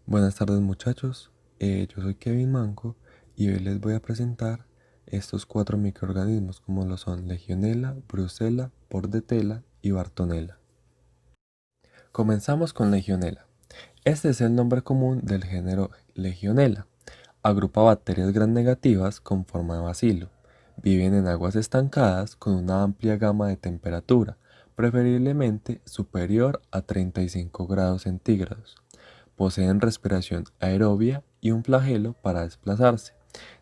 Buenas tardes muchachos, yo soy Kevin Manco y hoy les voy a presentar estos cuatro microorganismos como lo son Legionella, Brucella, Bordetella y Bartonella. Comenzamos con Legionella. Este es el nombre común del género Legionella. Agrupa bacterias gram negativas con forma de bacilo. Viven en aguas estancadas con una amplia gama de temperatura, preferiblemente superior a 35 grados centígrados. Poseen respiración aerobia y un flagelo para desplazarse.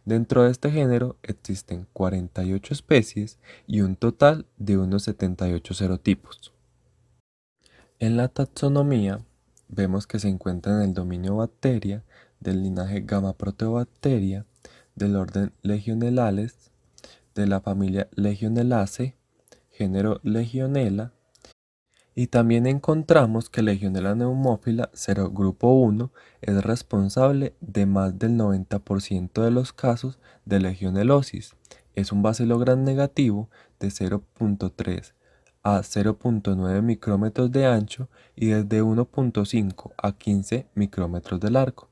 Dentro de este género existen 48 especies y un total de unos 78 serotipos. En la taxonomía vemos que se encuentra en el dominio Bacteria del linaje Gamma Proteobacteria, del orden Legionellales, de la familia Legionellaceae, género Legionella. Y también encontramos que Legionella pneumófila serogrupo 1 es responsable de más del 90% de los casos de legionelosis. Es un bacilo gram negativo de 0,3 a 0,9 micrómetros de ancho y desde 1,5 a 15 micrómetros de largo.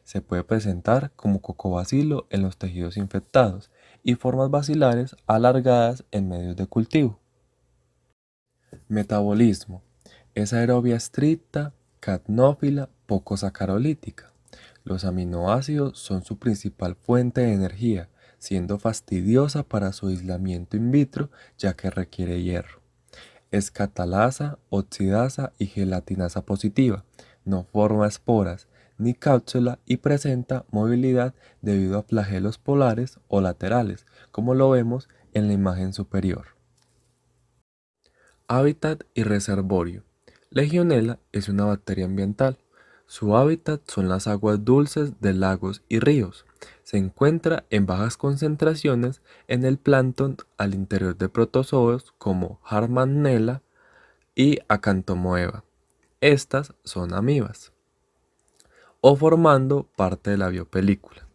Se puede presentar como cocobacilo en los tejidos infectados y formas bacilares alargadas en medios de cultivo. Metabolismo. Es aerobia estricta, catnófila, poco sacarolítica. Los aminoácidos son su principal fuente de energía, siendo fastidiosa para su aislamiento in vitro ya que requiere hierro. Es catalasa, oxidasa y gelatinasa positiva. No forma esporas ni cápsula y presenta movilidad debido a flagelos polares o laterales, como lo vemos en la imagen superior. Hábitat y reservorio. Legionella es una bacteria ambiental. Su hábitat son las aguas dulces de lagos y ríos. Se encuentra en bajas concentraciones en el plancton al interior de protozoos como Hartmannella y Acanthomoeba. Estas son amibas o formando parte de la biopelícula.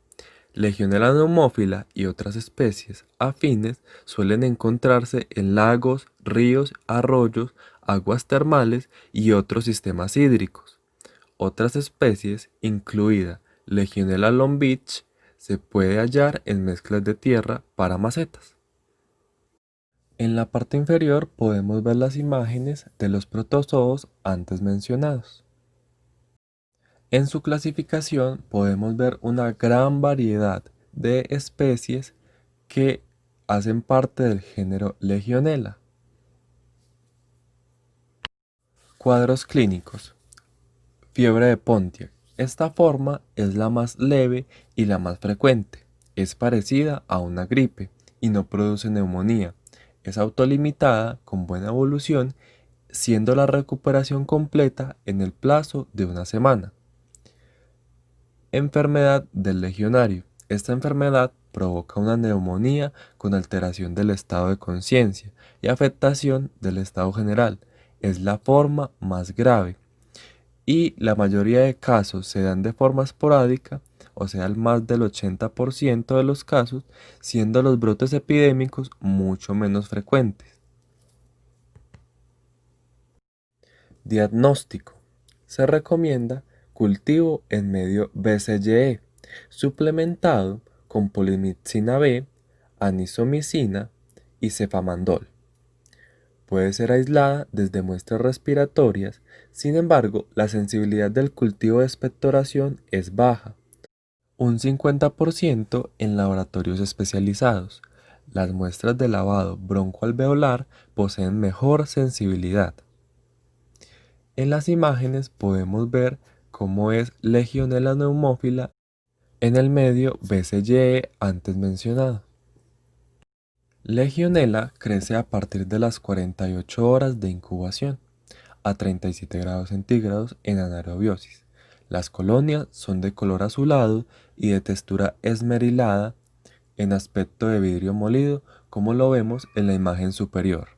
Legionella neumófila y otras especies afines suelen encontrarse en lagos, ríos, arroyos, aguas termales y otros sistemas hídricos. Otras especies, incluida Legionella long beach, se puede hallar en mezclas de tierra para macetas. En la parte inferior podemos ver las imágenes de los protozoos antes mencionados. En su clasificación podemos ver una gran variedad de especies que hacen parte del género Legionella. Cuadros clínicos. Fiebre de Pontiac. Esta forma es la más leve y la más frecuente. Es parecida a una gripe y no produce neumonía. Es autolimitada con buena evolución, siendo la recuperación completa en el plazo de una semana. Enfermedad del legionario. Esta enfermedad provoca una neumonía con alteración del estado de conciencia y afectación del estado general. Es la forma más grave y la mayoría de casos se dan de forma esporádica, o sea, el más del 80% de los casos, siendo los brotes epidémicos mucho menos frecuentes. Diagnóstico. Se recomienda cultivo en medio BCYE, suplementado con polimixina B, anisomicina y cefamandol. Puede ser aislada desde muestras respiratorias, sin embargo, la sensibilidad del cultivo de expectoración es baja, un 50% en laboratorios especializados. Las muestras de lavado broncoalveolar poseen mejor sensibilidad. En las imágenes podemos ver cómo es Legionella pneumófila en el medio BCYE antes mencionado. Legionella crece a partir de las 48 horas de incubación a 37 grados centígrados en anaerobiosis. Las colonias son de color azulado y de textura esmerilada en aspecto de vidrio molido, como lo vemos en la imagen superior.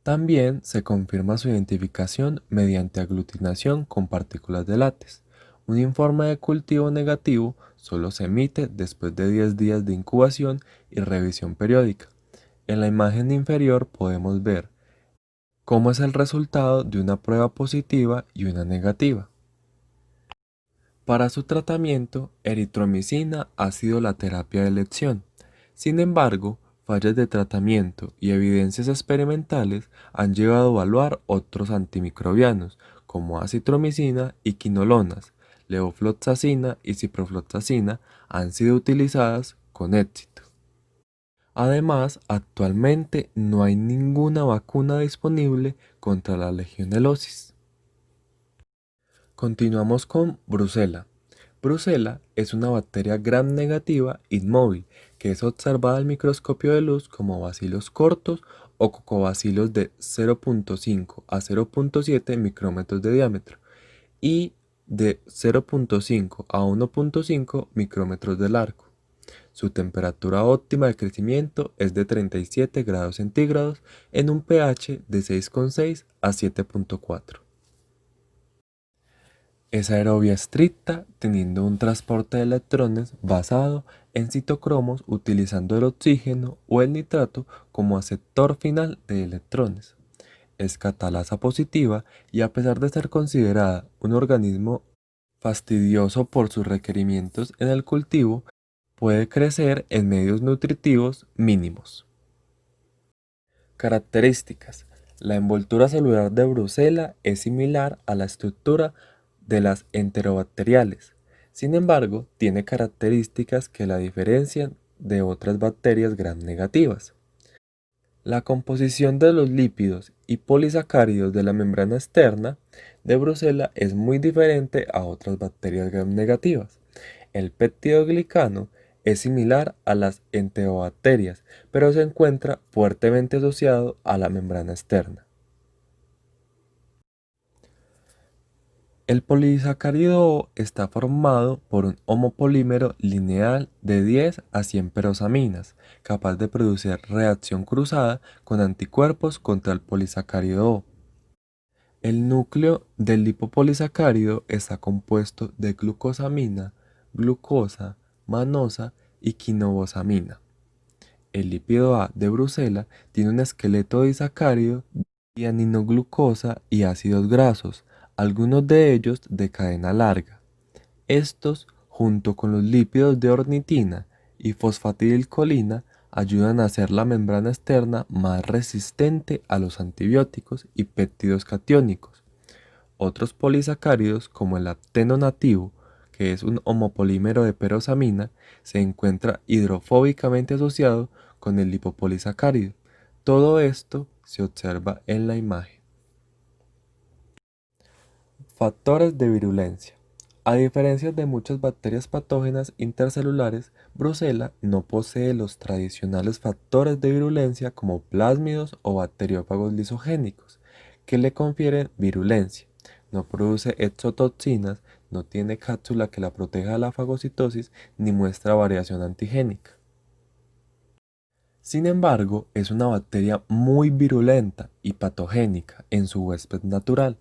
También se confirma su identificación mediante aglutinación con partículas de látex. Un informe de cultivo negativo solo se emite después de 10 días de incubación y revisión periódica. En la imagen inferior podemos ver cómo es el resultado de una prueba positiva y una negativa. Para su tratamiento, eritromicina ha sido la terapia de elección. Sin embargo, fallas de tratamiento y evidencias experimentales han llevado a evaluar otros antimicrobianos como acitromicina y quinolonas, levofloxacina y ciprofloxacina han sido utilizadas con éxito. Además, actualmente no hay ninguna vacuna disponible contra la legionelosis. Continuamos con Brucella. Brucella es una bacteria gram negativa inmóvil que es observada al microscopio de luz como bacilos cortos o cocobacilos de 0.5 a 0.7 micrómetros de diámetro y de 0.5 a 1.5 micrómetros de largo. Su temperatura óptima de crecimiento es de 37 grados centígrados en un pH de 6,6 a 7,4. Es aerobia estricta, teniendo un transporte de electrones basado en citocromos utilizando el oxígeno o el nitrato como aceptor final de electrones. Es catalasa positiva y a pesar de ser considerada un organismo fastidioso por sus requerimientos en el cultivo, puede crecer en medios nutritivos mínimos. Características. La envoltura celular de Brucella es similar a la estructura de las enterobacteriales. Sin embargo, tiene características que la diferencian de otras bacterias gram negativas. La composición de los lípidos y polisacáridos de la membrana externa de Brucella es muy diferente a otras bacterias gram negativas. El peptidoglicano es similar a las enterobacterias, pero se encuentra fuertemente asociado a la membrana externa. El polisacárido O está formado por un homopolímero lineal de 10 a 100 perosaminas, capaz de producir reacción cruzada con anticuerpos contra el polisacárido O. El núcleo del lipopolisacárido está compuesto de glucosamina, glucosa, manosa y quinobosamina. El lípido A de Brucella tiene un esqueleto disacárido de aminoglucosa y ácidos grasos, algunos de ellos de cadena larga. Estos, junto con los lípidos de ornitina y fosfatidilcolina, ayudan a hacer la membrana externa más resistente a los antibióticos y péptidos catiónicos. Otros polisacáridos, como el acteno nativo, que es un homopolímero de perosamina, se encuentra hidrofóbicamente asociado con el lipopolisacárido. Todo esto se observa en la imagen. Factores de virulencia. A diferencia de muchas bacterias patógenas intercelulares, Brucella no posee los tradicionales factores de virulencia como plásmidos o bacteriófagos lisogénicos, que le confieren virulencia. No produce exotoxinas, no tiene cápsula que la proteja de la fagocitosis, ni muestra variación antigénica. Sin embargo, es una bacteria muy virulenta y patogénica en su huésped natural.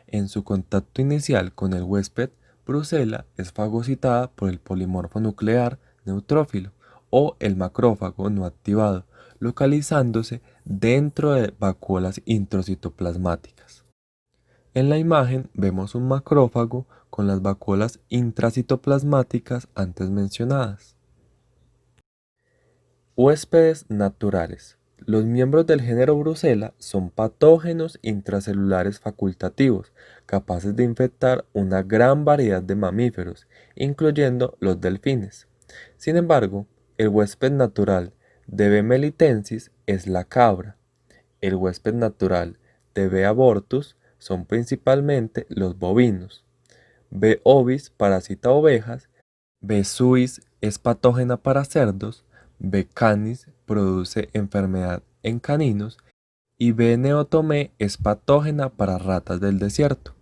En su contacto inicial con el huésped, Brucella es fagocitada por el polimorfo nuclear neutrófilo o el macrófago no activado, localizándose dentro de vacuolas intracitoplasmáticas. En la imagen vemos un macrófago con las vacuolas intracitoplasmáticas antes mencionadas. Huéspedes naturales. Los miembros del género Brucella son patógenos intracelulares facultativos, capaces de infectar una gran variedad de mamíferos, incluyendo los delfines. Sin embargo, el huésped natural de B. melitensis es la cabra. El huésped natural de B. abortus son principalmente los bovinos. B. ovis parasita ovejas. B. suis es patógena para cerdos. B. canis produce enfermedad en caninos y B. neotomé es patógena para ratas del desierto.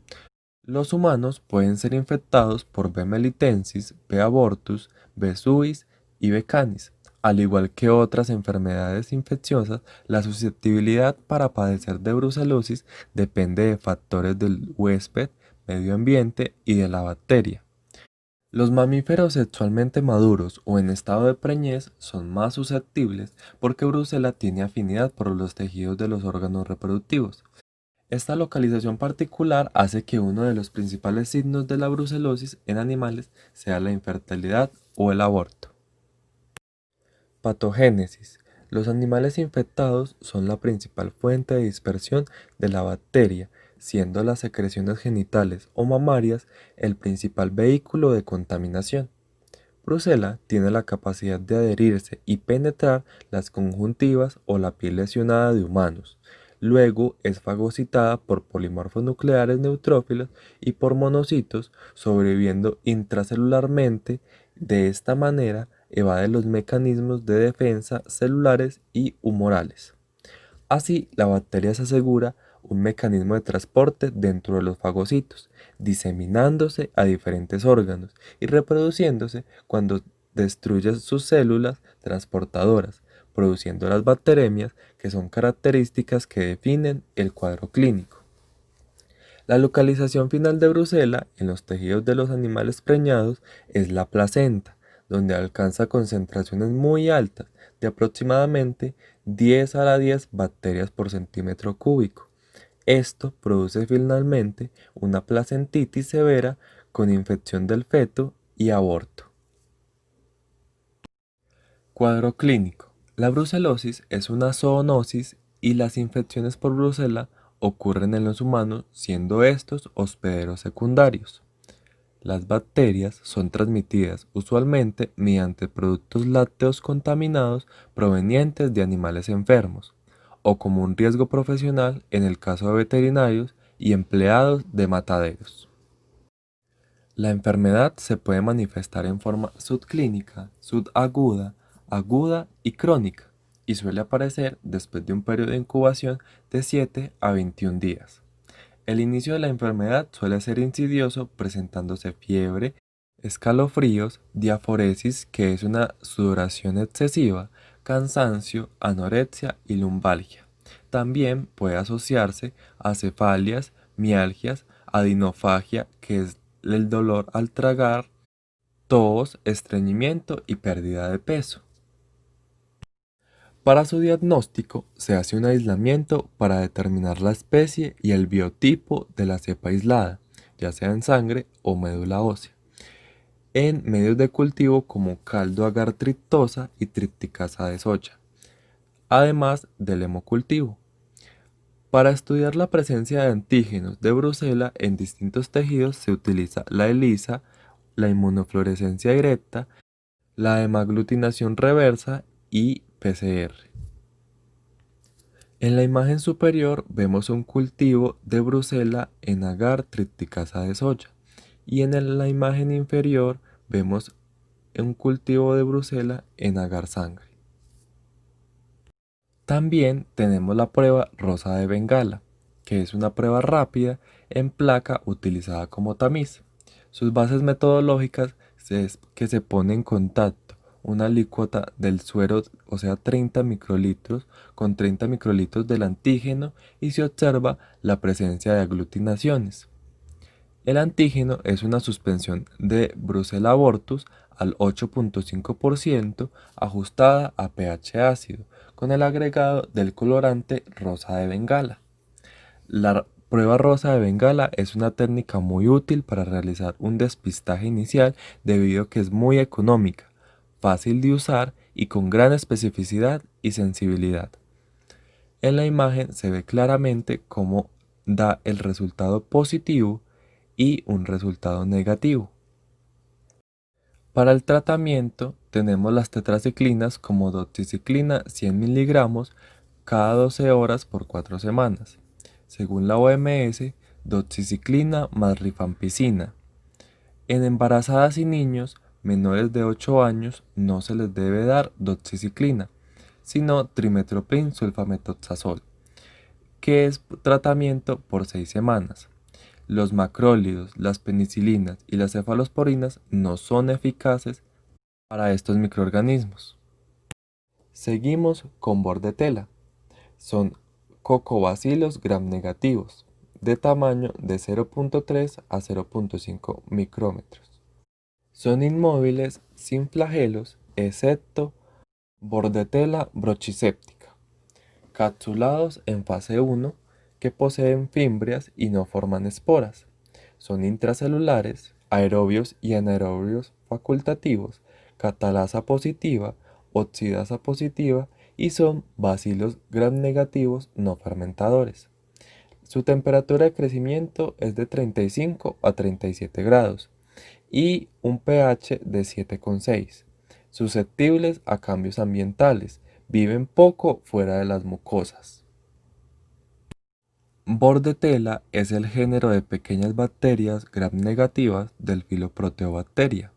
Los humanos pueden ser infectados por B. melitensis, B. abortus, B. suis y B. canis. Al igual que otras enfermedades infecciosas, la susceptibilidad para padecer de brucelosis depende de factores del huésped, medio ambiente y de la bacteria. Los mamíferos sexualmente maduros o en estado de preñez son más susceptibles porque Brucella tiene afinidad por los tejidos de los órganos reproductivos. Esta localización particular hace que uno de los principales signos de la brucelosis en animales sea la infertilidad o el aborto. Patogénesis. Los animales infectados son la principal fuente de dispersión de la bacteria, siendo las secreciones genitales o mamarias el principal vehículo de contaminación. Brucela tiene la capacidad de adherirse y penetrar las conjuntivas o la piel lesionada de humanos. Luego es fagocitada por polimorfos nucleares neutrófilos y por monocitos, sobreviviendo intracelularmente. De esta manera, evade los mecanismos de defensa celulares y humorales. Así, la bacteria se asegura un mecanismo de transporte dentro de los fagocitos, diseminándose a diferentes órganos y reproduciéndose cuando destruye sus células transportadoras, produciendo las bacteremias, que son características que definen el cuadro clínico. La localización final de Brucela en los tejidos de los animales preñados es la placenta, donde alcanza concentraciones muy altas de aproximadamente 10 a la 10 bacterias por centímetro cúbico. Esto produce finalmente una placentitis severa con infección del feto y aborto. Cuadro clínico. La brucelosis es una zoonosis y las infecciones por brucela ocurren en los humanos, siendo estos hospederos secundarios. Las bacterias son transmitidas usualmente mediante productos lácteos contaminados provenientes de animales enfermos, o como un riesgo profesional en el caso de veterinarios y empleados de mataderos. La enfermedad se puede manifestar en forma subclínica, subaguda, aguda y crónica, y suele aparecer después de un periodo de incubación de 7 a 21 días. El inicio de la enfermedad suele ser insidioso, presentándose fiebre, escalofríos, diaforesis, que es una sudoración excesiva, cansancio, anorexia y lumbalgia. También puede asociarse a cefalias, mialgias, adenofagia, que es el dolor al tragar, tos, estreñimiento y pérdida de peso. Para su diagnóstico se hace un aislamiento para determinar la especie y el biotipo de la cepa aislada, ya sea en sangre o médula ósea, en medios de cultivo como caldo agar triptosa y tripticasa de soya, además del hemocultivo. Para estudiar la presencia de antígenos de Brucela en distintos tejidos se utiliza la ELISA, la inmunofluorescencia directa, la hemaglutinación reversa y PCR. En la imagen superior vemos un cultivo de Brucela en agar tripticasa de soya y en la imagen inferior vemos un cultivo de Brucela en agar sangre. También tenemos la prueba rosa de Bengala, que es una prueba rápida en placa utilizada como tamiz. Sus bases metodológicas es que se pone en contacto una alícuota del suero, o sea 30 microlitros, con 30 microlitros del antígeno y se observa la presencia de aglutinaciones. El antígeno es una suspensión de Brucella abortus al 8.5% ajustada a pH ácido, con el agregado del colorante rosa de Bengala. La prueba rosa de Bengala es una técnica muy útil para realizar un despistaje inicial debido a que es muy económica, fácil de usar y con gran especificidad y sensibilidad. En la imagen se ve claramente cómo da el resultado positivo y un resultado negativo. Para el tratamiento tenemos las tetraciclinas como doxiciclina 100 miligramos cada 12 horas por 4 semanas. Según la OMS, doxiciclina más rifampicina. En embarazadas y niños menores de 8 años no se les debe dar doxiciclina, sino trimethoprim sulfamethoxazol, que es tratamiento por 6 semanas. Los macrólidos, las penicilinas y las cefalosporinas no son eficaces para estos microorganismos. Seguimos con bordetela. Son cocobacilos gram negativos, de tamaño de 0.3 a 0.5 micrómetros. Son inmóviles sin flagelos, excepto bordetela bronchiséptica, capsulados en fase 1, que poseen fimbrias y no forman esporas. Son intracelulares, aerobios y anaerobios facultativos, catalasa positiva, oxidasa positiva y son bacilos gram negativos no fermentadores. Su temperatura de crecimiento es de 35 a 37 grados y un pH de 7,6. Susceptibles a cambios ambientales, viven poco fuera de las mucosas. Bordetella es el género de pequeñas bacterias gram negativas del filo Proteobacteria.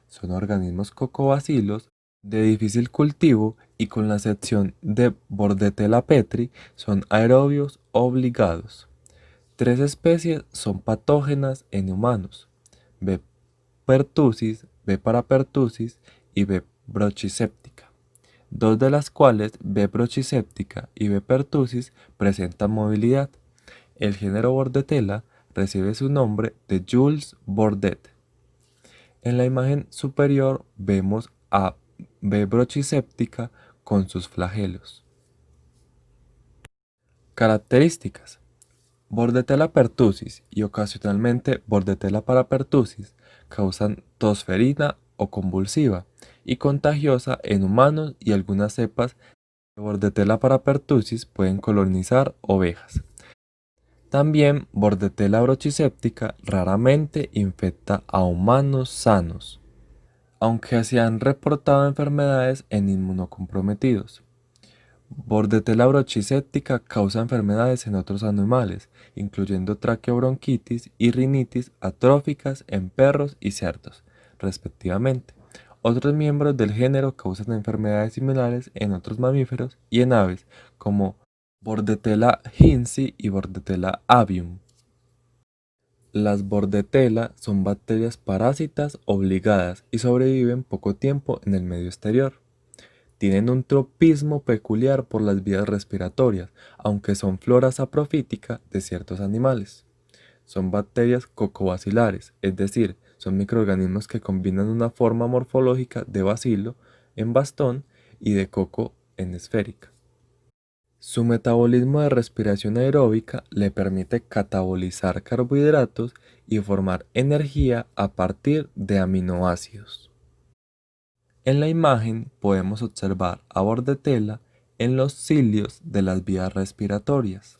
Son organismos cocobacilos de difícil cultivo y con la excepción de Bordetella petri son aerobios obligados. 3 especies son patógenas en humanos: B. pertussis, B. parapertussis y B. brachyceptica. 2 de las cuales, B. brachyceptica y B. pertussis, presentan movilidad. El género Bordetella recibe su nombre de Jules Bordet. En la imagen superior vemos a B. brachyceptica con sus flagelos. Características. Bordetella pertussis y ocasionalmente Bordetella parapertussis causan tos ferina o convulsiva y contagiosa en humanos, y algunas cepas de Bordetella parapertussis pueden colonizar ovejas. También Bordetella brachyceptica raramente infecta a humanos sanos, aunque se han reportado enfermedades en inmunocomprometidos. Bordetella brachyceptica causa enfermedades en otros animales, incluyendo traqueobronquitis y rinitis atróficas en perros y cerdos, respectivamente. Otros miembros del género causan enfermedades similares en otros mamíferos y en aves, como Bordetella hindsi y Bordetella avium. Las Bordetella son bacterias parásitas obligadas y sobreviven poco tiempo en el medio exterior. Tienen un tropismo peculiar por las vías respiratorias, aunque son flora saprofítica de ciertos animales. Son bacterias cocobacilares, es decir, son microorganismos que combinan una forma morfológica de bacilo en bastón y de coco en esférica. Su metabolismo de respiración aeróbica le permite catabolizar carbohidratos y formar energía a partir de aminoácidos. En la imagen podemos observar a Bordetella en los cilios de las vías respiratorias.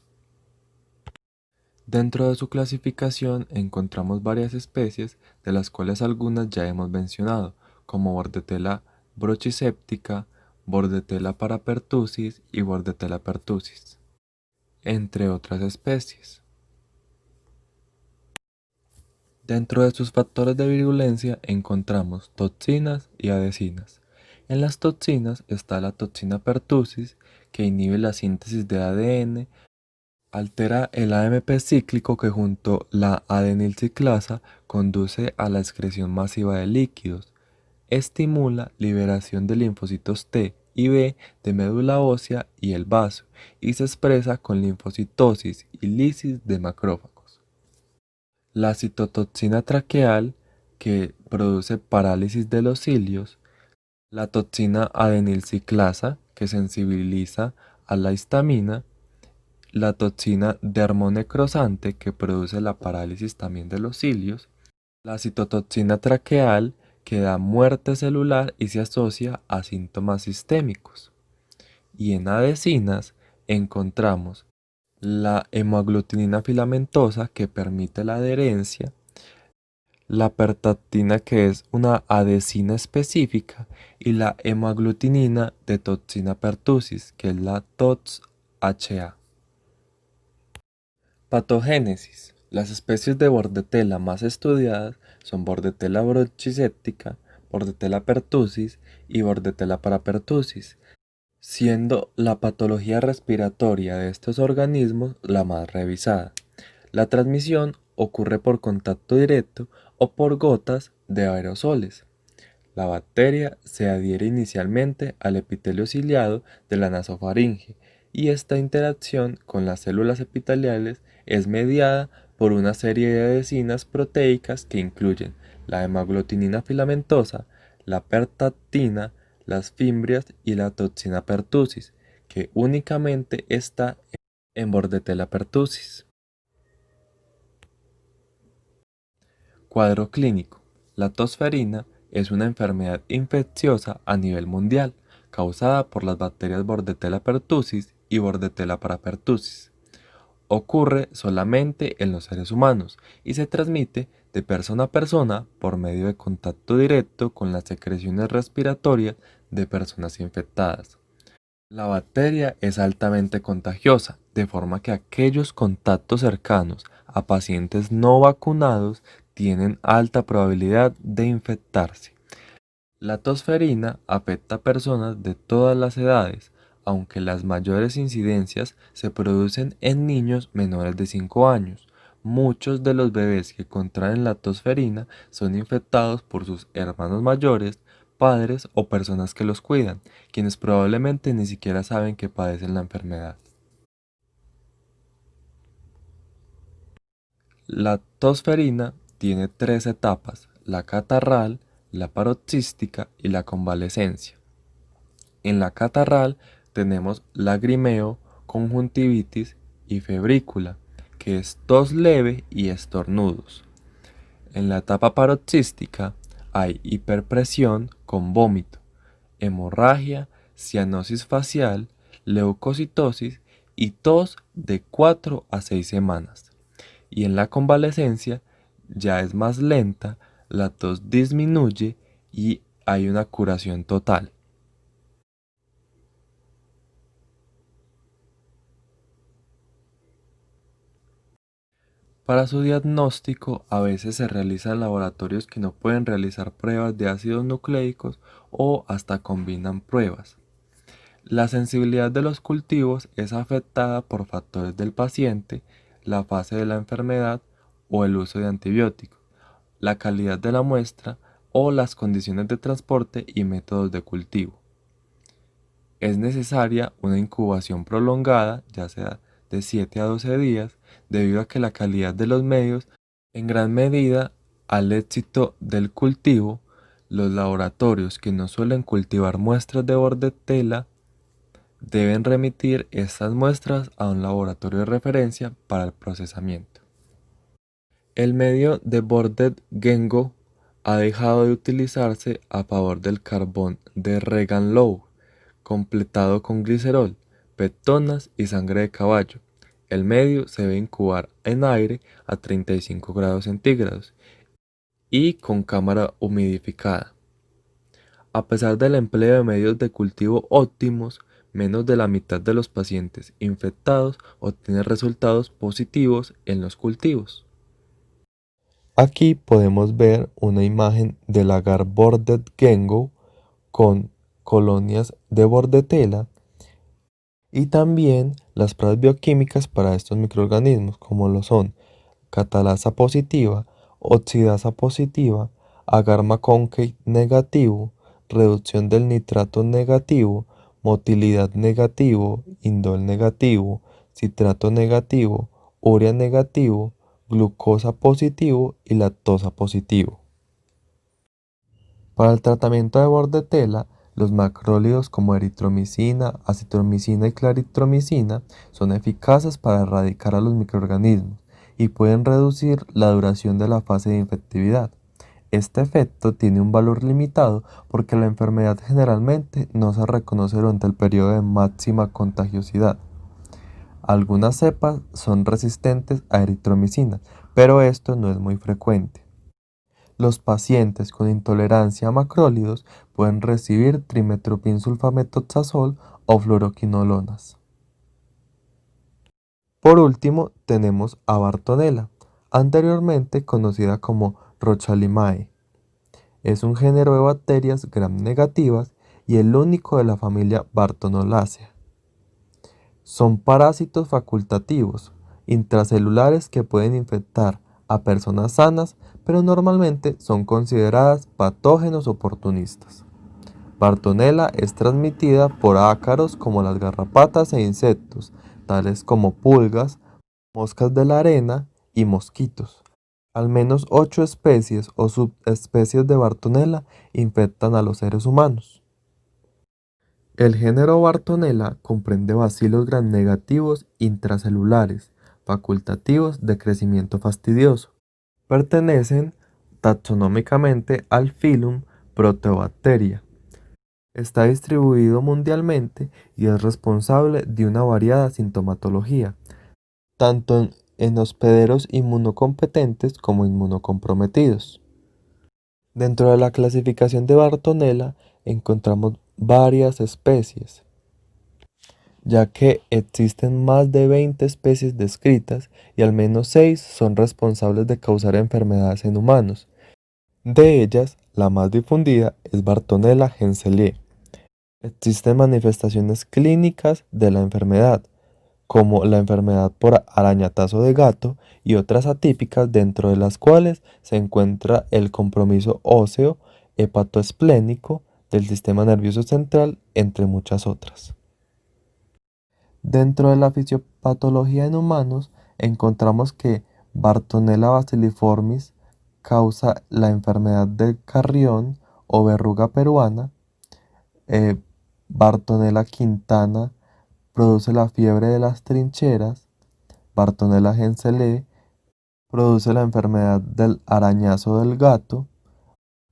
Dentro de su clasificación encontramos varias especies, de las cuales algunas ya hemos mencionado, como Bordetella brachyceptica, Bordetella parapertussis y Bordetella pertussis, entre otras especies. Dentro de sus factores de virulencia encontramos toxinas y adhesinas. En las toxinas está la toxina pertussis, que inhibe la síntesis de ADN, altera el AMP cíclico que junto la adenilciclasa conduce a la excreción masiva de líquidos, estimula liberación de linfocitos T y B de médula ósea y el vaso, y se expresa con linfocitosis y lisis de macrófagos. La citotoxina traqueal, que produce parálisis de los cilios, la toxina adenilciclasa, que sensibiliza a la histamina, la toxina dermonecrosante, que produce la parálisis también de los cilios, la citotoxina traqueal, que da muerte celular y se asocia a síntomas sistémicos. Y en adhesinas encontramos la hemaglutinina filamentosa, que permite la adherencia, la pertactina, que es una adhesina específica, y la hemaglutinina de toxina pertussis, que es la TOX-HA. Patogénesis. Las especies de Bordetella más estudiadas son Bordetella brachyceptica, Bordetella pertussis y Bordetella parapertussis, siendo la patología respiratoria de estos organismos la más revisada. La transmisión ocurre por contacto directo o por gotas de aerosoles. La bacteria se adhiere inicialmente al epitelio ciliado de la nasofaringe, y esta interacción con las células epiteliales es mediada por una serie de adhesinas proteicas que incluyen la hemaglutinina filamentosa, la pertactina, las fimbrias y la toxina pertussis, que únicamente está en Bordetella pertussis. Cuadro clínico. La tosferina es una enfermedad infecciosa a nivel mundial causada por las bacterias Bordetella pertussis y Bordetella parapertussis. Ocurre solamente en los seres humanos y se transmite de persona a persona por medio de contacto directo con las secreciones respiratorias de personas infectadas. La bacteria es altamente contagiosa, de forma que aquellos contactos cercanos a pacientes no vacunados tienen alta probabilidad de infectarse. La tosferina afecta a personas de todas las edades, aunque las mayores incidencias se producen en niños menores de 5 años. Muchos de los bebés que contraen la tosferina son infectados por sus hermanos mayores, padres o personas que los cuidan, quienes probablemente ni siquiera saben que padecen la enfermedad. La tosferina tiene tres etapas: la catarral, la paroxística y la convalecencia. En la catarral tenemos lagrimeo, conjuntivitis y febrícula, que es tos leve y estornudos. En la etapa paroxística hay hiperpresión con vómito, hemorragia, cianosis facial, leucocitosis y tos de 4 a 6 semanas. Y en la convalecencia ya es más lenta, la tos disminuye y hay una curación total. Para su diagnóstico, a veces se realizan laboratorios que no pueden realizar pruebas de ácidos nucleicos o hasta combinan pruebas. La sensibilidad de los cultivos es afectada por factores del paciente, la fase de la enfermedad o el uso de antibióticos, la calidad de la muestra o las condiciones de transporte y métodos de cultivo. Es necesaria una incubación prolongada, ya sea de 7 a 12 días, debido a que la calidad de los medios, en gran medida al éxito del cultivo. Los laboratorios que no suelen cultivar muestras de bordetela deben remitir estas muestras a un laboratorio de referencia para el procesamiento. El medio de Bordet Gengo ha dejado de utilizarse a favor del carbón de Regan-Low, completado con glicerol, pectonas y sangre de caballo. El medio se debe incubar en aire a 35 grados centígrados y con cámara humidificada. A pesar del empleo de medios de cultivo óptimos, menos de la mitad de los pacientes infectados obtienen resultados positivos en los cultivos. Aquí podemos ver una imagen del agar Bordet Gengo con colonias de bordetela y también las pruebas bioquímicas para estos microorganismos, como lo son catalasa positiva, oxidasa positiva, agar McConkey negativo, reducción del nitrato negativo, motilidad negativo, indol negativo, citrato negativo, urea negativo, glucosa positivo y lactosa positivo. Para el tratamiento de bordetela, los macrólidos como eritromicina, acitromicina y claritromicina son eficaces para erradicar a los microorganismos y pueden reducir la duración de la fase de infectividad. Este efecto tiene un valor limitado porque la enfermedad generalmente no se reconoce durante el periodo de máxima contagiosidad. Algunas cepas son resistentes a eritromicina, pero esto no es muy frecuente. Los pacientes con intolerancia a macrólidos pueden recibir trimetoprim-sulfamethoxazol o fluoroquinolonas. Por último, tenemos a Bartonella, anteriormente conocida como Rhochalimae. Es un género de bacterias gram negativas y el único de la familia Bartonolaceae. Son parásitos facultativos, intracelulares que pueden infectar a personas sanas, pero normalmente son consideradas patógenos oportunistas. Bartonella es transmitida por ácaros como las garrapatas e insectos, tales como pulgas, moscas de la arena y mosquitos. Al menos 8 especies o subespecies de Bartonella infectan a los seres humanos. El género Bartonella comprende bacilos gramnegativos intracelulares, facultativos de crecimiento fastidioso. Pertenecen taxonómicamente al filum Proteobacteria. Está distribuido mundialmente y es responsable de una variada sintomatología, tanto en hospederos inmunocompetentes como inmunocomprometidos. Dentro de la clasificación de Bartonella encontramos varias especies, ya que existen más de 20 especies descritas y al menos 6 son responsables de causar enfermedades en humanos. De ellas, la más difundida es Bartonella henselae. Existen manifestaciones clínicas de la enfermedad, como la enfermedad por arañatazo de gato y otras atípicas, dentro de las cuales se encuentra el compromiso óseo hepatoesplénico del sistema nervioso central, entre muchas otras. Dentro de la fisiopatología en humanos encontramos que Bartonella bacilliformis causa la enfermedad del carrión o verruga peruana. Bartonella quintana produce la fiebre de las trincheras. Bartonella henselae produce la enfermedad del arañazo del gato.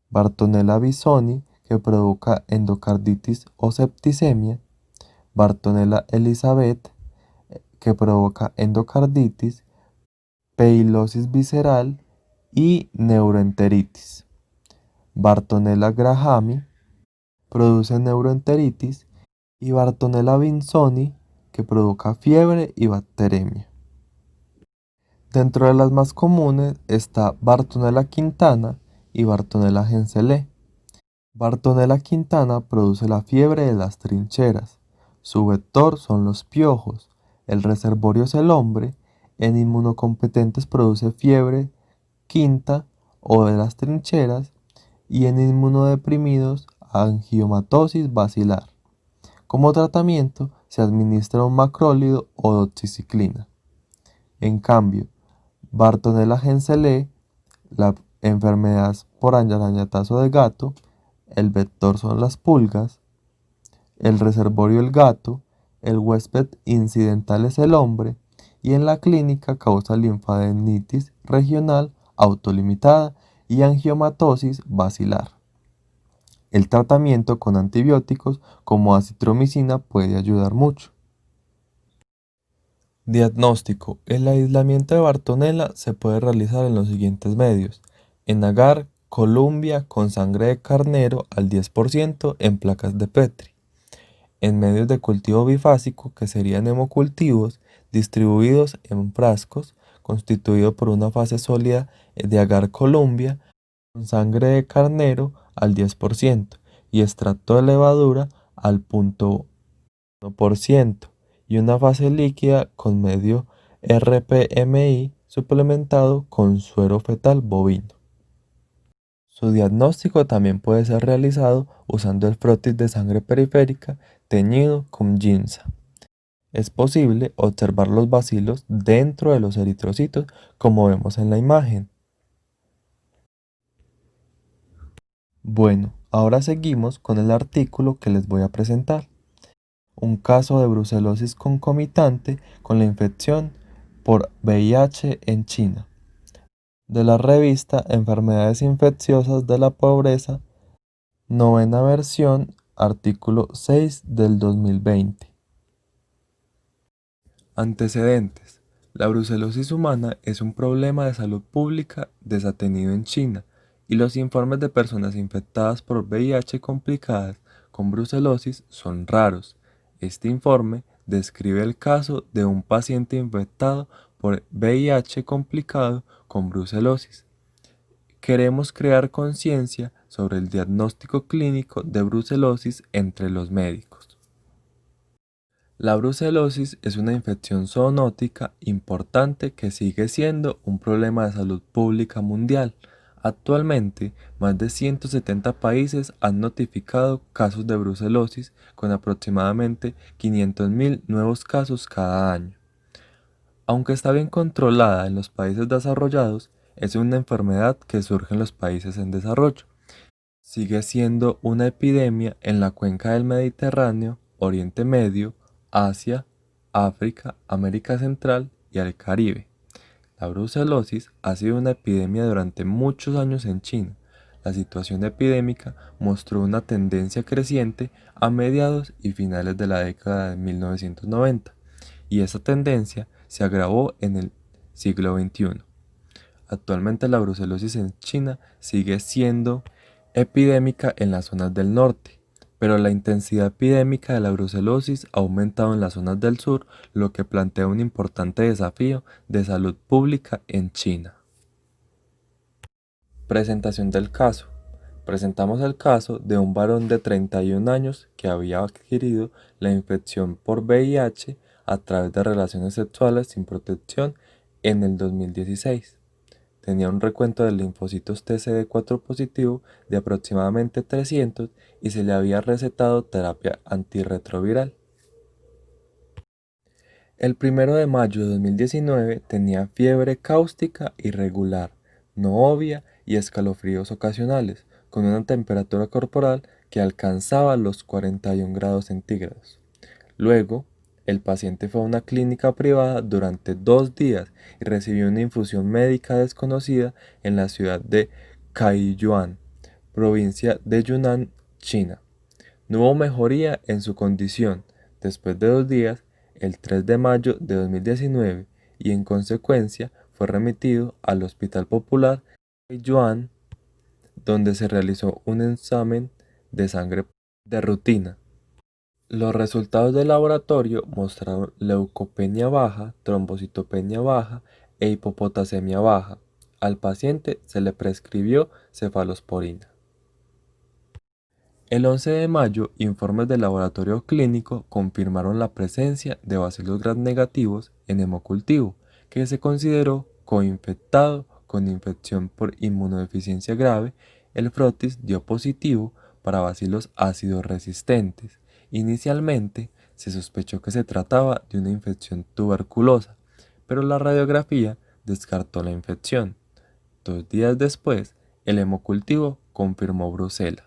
Bartonella bisoni, que provoca endocarditis o septicemia. Bartonella elizabeth, que provoca endocarditis, peilosis visceral y neuroenteritis. Bartonella grahami produce neuroenteritis y Bartonella vinzoni, que provoca fiebre y bacteremia. Dentro de las más comunes está Bartonella quintana y Bartonella henselae. Bartonella quintana produce la fiebre de las trincheras. Su vector son los piojos. El reservorio es el hombre. En inmunocompetentes produce fiebre quinta o de las trincheras y en inmunodeprimidos angiomatosis basilar. Como tratamiento se administra un macrólido o doxiciclina. En cambio, Bartonella henselae, la enfermedad por arañatazo de gato, el vector son las pulgas, el reservorio el gato, el huésped incidental es el hombre y en la clínica causa linfadenitis regional autolimitada y angiomatosis basilar. El tratamiento con antibióticos como acitromicina puede ayudar mucho. Diagnóstico. El aislamiento de Bartonella se puede realizar en los siguientes medios: en agar, Columbia con sangre de carnero al 10% en placas de Petri; en medios de cultivo bifásico, que serían hemocultivos, distribuidos en frascos, constituido por una fase sólida de agar Columbia con sangre de carnero al 10% y extracto de levadura al 0.1% y una fase líquida con medio RPMI suplementado con suero fetal bovino. Su diagnóstico también puede ser realizado usando el frotis de sangre periférica teñido con ginza. Es posible observar los bacilos dentro de los eritrocitos, como vemos en la imagen. Bueno, ahora seguimos con el artículo que les voy a presentar. Un caso de brucelosis concomitante con la infección por VIH en China, de la revista Enfermedades Infecciosas de la Pobreza, novena versión, artículo 6 del 2020. Antecedentes. La brucelosis humana es un problema de salud pública desatenido en China, y los informes de personas infectadas por VIH complicadas con brucelosis son raros. Este informe describe el caso de un paciente infectado por VIH complicado con brucelosis. Queremos crear conciencia sobre el diagnóstico clínico de brucelosis entre los médicos. La brucelosis es una infección zoonótica importante que sigue siendo un problema de salud pública mundial. Actualmente, más de 170 países han notificado casos de brucelosis, con aproximadamente 500.000 nuevos casos cada año. Aunque está bien controlada en los países desarrollados, es una enfermedad que surge en los países en desarrollo. sigue siendo una epidemia en la cuenca del Mediterráneo, Oriente Medio, Asia, África, América Central y el Caribe. La brucelosis ha sido una epidemia durante muchos años en China. La situación epidémica mostró una tendencia creciente a mediados y finales de la década de 1990, y esa tendencia se agravó en el siglo XXI. Actualmente la brucelosis en China sigue siendo epidémica en las zonas del norte, pero la intensidad epidémica de la brucelosis ha aumentado en las zonas del sur, lo que plantea un importante desafío de salud pública en China. Presentación del caso. Presentamos el caso de un varón de 31 años que había adquirido la infección por VIH a través de relaciones sexuales sin protección en el 2016. Tenía un recuento de linfocitos TCD4 positivo de aproximadamente 300 y se le había recetado terapia antirretroviral. El 1 de mayo de 2019 tenía fiebre cáustica irregular, no obvia y escalofríos ocasionales, con una temperatura corporal que alcanzaba los 41 grados centígrados. Luego, el paciente fue a una clínica privada durante 2 días y recibió una infusión médica desconocida en la ciudad de Taiyuan, provincia de Yunnan, China. No hubo mejoría en su condición después de 2 días, el 3 de mayo de 2019, y en consecuencia fue remitido al Hospital Popular de Taiyuan, donde se realizó un examen de sangre de rutina. Los resultados del laboratorio mostraron leucopenia baja, trombocitopenia baja e hipopotasemia baja. Al paciente se le prescribió cefalosporina. El 11 de mayo, informes del laboratorio clínico confirmaron la presencia de bacilos gram negativos en hemocultivo, que se consideró coinfectado con infección por inmunodeficiencia grave. El frotis dio positivo para bacilos ácidos resistentes. Inicialmente, se sospechó que se trataba de una infección tuberculosa, pero la radiografía descartó la infección. 2 días después, el hemocultivo confirmó brucela.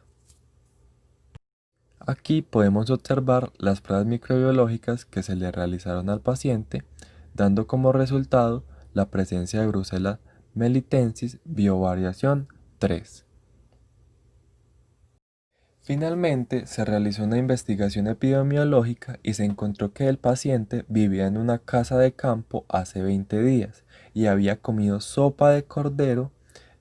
Aquí podemos observar las pruebas microbiológicas que se le realizaron al paciente, dando como resultado la presencia de Brucella melitensis biovariación 3. Finalmente, se realizó una investigación epidemiológica y se encontró que el paciente vivía en una casa de campo hace 20 días y había comido sopa de cordero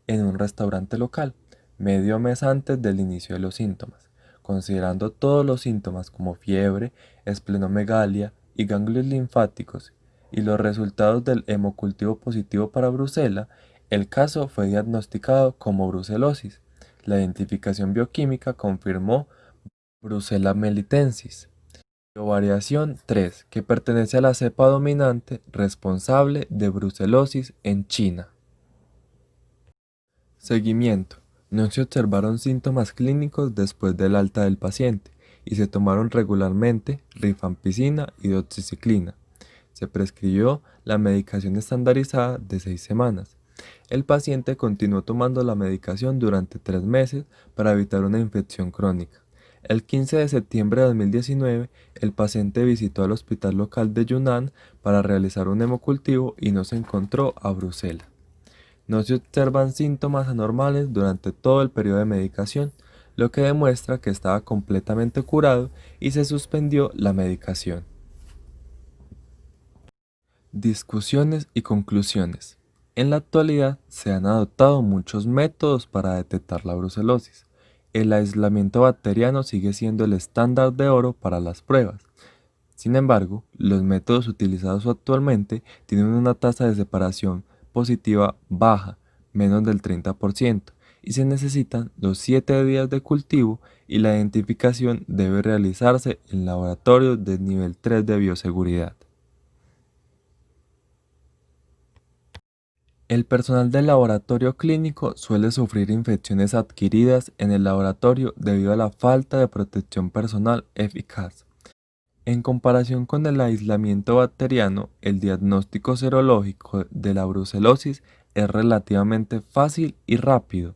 en un restaurante local, medio mes antes del inicio de los síntomas. Considerando todos los síntomas como fiebre, esplenomegalia y ganglios linfáticos y los resultados del hemocultivo positivo para brucela, el caso fue diagnosticado como brucelosis. La identificación bioquímica confirmó Brucella melitensis. Variación 3, que pertenece a la cepa dominante responsable de brucelosis en China. Seguimiento. No se observaron síntomas clínicos después del alta del paciente y se tomaron regularmente rifampicina y doxiciclina. Se prescribió la medicación estandarizada de 6 semanas. El paciente continuó tomando la medicación durante 3 meses para evitar una infección crónica. El 15 de septiembre de 2019, el paciente visitó al hospital local de Yunnan para realizar un hemocultivo y no se encontró a brucela. No se observan síntomas anormales durante todo el periodo de medicación, lo que demuestra que estaba completamente curado y se suspendió la medicación. Discusiones y conclusiones. En la actualidad se han adoptado muchos métodos para detectar la brucelosis. El aislamiento bacteriano sigue siendo el estándar de oro para las pruebas. Sin embargo, los métodos utilizados actualmente tienen una tasa de separación positiva baja, menos del 30%, y se necesitan los 7 días de cultivo y la identificación debe realizarse en laboratorios de nivel 3 de bioseguridad. El personal del laboratorio clínico suele sufrir infecciones adquiridas en el laboratorio debido a la falta de protección personal eficaz. En comparación con el aislamiento bacteriano, el diagnóstico serológico de la brucelosis es relativamente fácil y rápido.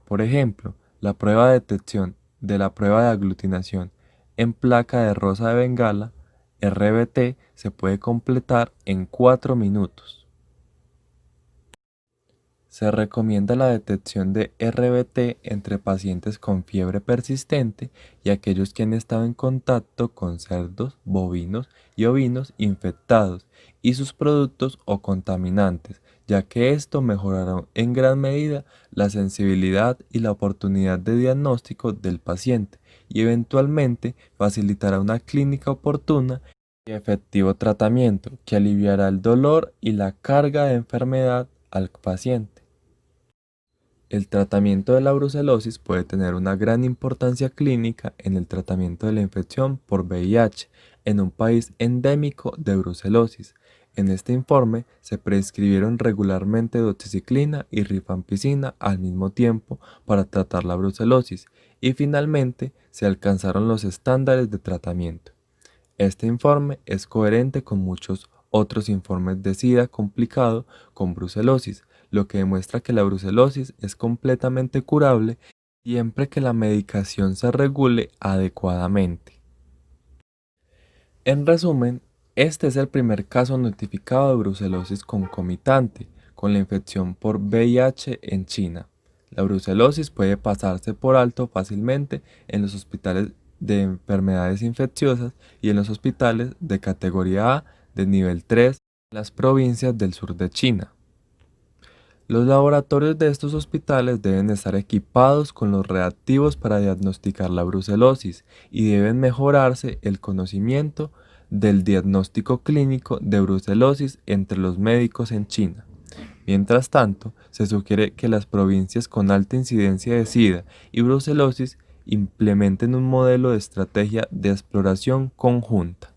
Por ejemplo, La prueba de detección de la prueba de aglutinación en placa de rosa de Bengala, RBT, se puede completar en 4 minutos. Se recomienda la detección de RBT entre pacientes con fiebre persistente y aquellos que han estado en contacto con cerdos, bovinos y ovinos infectados y sus productos o contaminantes, ya que esto mejorará en gran medida la sensibilidad y la oportunidad de diagnóstico del paciente y eventualmente facilitará una clínica oportuna y efectivo tratamiento que aliviará el dolor y la carga de enfermedad al paciente. El tratamiento de la brucelosis puede tener una gran importancia clínica en el tratamiento de la infección por VIH en un país endémico de brucelosis. En este informe se prescribieron regularmente doxiciclina y rifampicina al mismo tiempo para tratar la brucelosis y finalmente se alcanzaron los estándares de tratamiento. Este informe es coherente con muchos otros informes de SIDA complicado con brucelosis, lo que demuestra que la brucelosis es completamente curable siempre que la medicación se regule adecuadamente. En resumen, este es el primer caso notificado de brucelosis concomitante con la infección por VIH en China. La brucelosis puede pasarse por alto fácilmente en los hospitales de enfermedades infecciosas y en los hospitales de categoría A de nivel 3 en las provincias del sur de China. Los laboratorios de estos hospitales deben estar equipados con los reactivos para diagnosticar la brucelosis y deben mejorarse el conocimiento del diagnóstico clínico de brucelosis entre los médicos en China. Mientras tanto, se sugiere que las provincias con alta incidencia de SIDA y brucelosis implementen un modelo de estrategia de exploración conjunta.